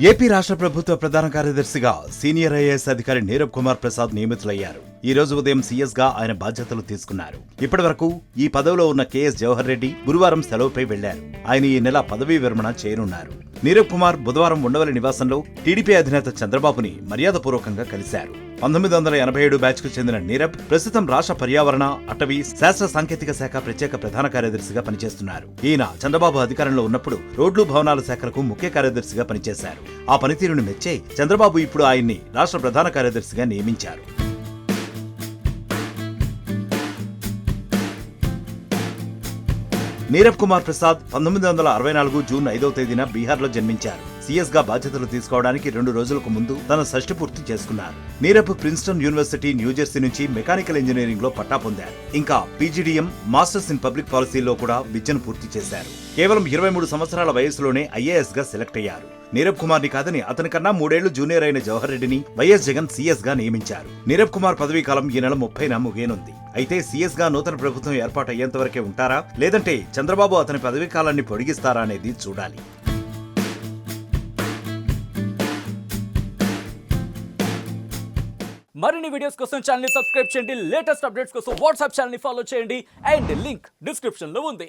AP రాష్ట్ర ప్రభుత్వ ప్రధాన కార్యదర్శిగా సీనియర్ ఐఏఎస్ అధికారి నీరబ్ కుమార్ ప్రసాద్ నియమితులయ్యారు. ఈ రోజు ఉదయం సీఎస్ గా ఆయన బాధ్యతలు తీసుకున్నారు. ఇప్పటి వరకు ఈ పదవిలో ఉన్న కేఎస్ జవహర్ రెడ్డి గురువారం సెలవుపై వెళ్లారు. ఆయన ఈ నెల పదవీ విరమణ చేయనున్నారు. నీరబ్ కుమార్ బుధవారం ఉండవల్లి నివాసంలో టీడీపీ అధినేత చంద్రబాబుని మర్యాదపూర్వకంగా కలిశారు. 1987 బ్యాచ్ కు చెందిన నీరబ్ ప్రస్తుతం రాష్ట్ర పర్యావరణ, అటవీ, శాస్త్ర సాంకేతిక శాఖ ప్రత్యేక ప్రధాన కార్యదర్శిగా పనిచేస్తున్నారు. ఈయన చంద్రబాబు అధికారంలో ఉన్నప్పుడు రోడ్లు, భవనాల శాఖలకు ముఖ్య కార్యదర్శిగా పనిచేశారు. ఆ పనితీరును మెచ్చే చంద్రబాబు ఇప్పుడు ఆయన్ని రాష్ట్ర ప్రధాన కార్యదర్శిగా నియమించారు. నీరబ్ కుమార్ ప్రసాద్ 1964 జూన్ 5వ తేదీన బీహార్లో జన్మించారు. సీఎస్ గా బాధ్యతలు తీసుకోవడానికి 2 రోజులకు ముందు తన షష్ఠి పూర్తి చేసుకున్నారు. నీరబ్ ప్రిన్స్టన్ యూనివర్సిటీ, న్యూజెర్సీ నుంచి మెకానికల్ ఇంజనీరింగ్ లో పట్టా పొందారు. ఇంకా పీజీడీఎం, మాస్టర్స్ ఇన్ పబ్లిక్ పాలసీలో కూడా విద్యను పూర్తి చేశారు. కేవలం 23 సంవత్సరాల వయసులోనే ఐఏఎస్ గా సెలెక్ట్ అయ్యారు. నీరబ్ కుమార్ ని కాదని అతని కన్నా 3 ఏళ్లు జూనియర్ అయిన జవహర్ రెడ్డిని వైఎస్ జగన్ సీఎస్ గా నియమించారు. నీరబ్ కుమార్ పదవీ కాలం ఈ నెల 30న ముగియనుంది. అయితే సీఎస్ గా నూతన ప్రభుత్వం ఏర్పాటు అయ్యేంత వరకే ఉంటారా, లేదంటే చంద్రబాబు అతని పదవీ కాలాన్ని పొడిగిస్తారా అనేది చూడాలి. మరిన్ని వీడియోస్ కోసం ఛానల్ ని సబ్స్క్రైబ్ చేయండి. లేటెస్ట్ అప్డేట్స్ కోసం వాట్సాప్ ఛానల్ ని ఫాలో చేయండి. అండ్ లింక్ డిస్క్రిప్షన్ లో ఉంది.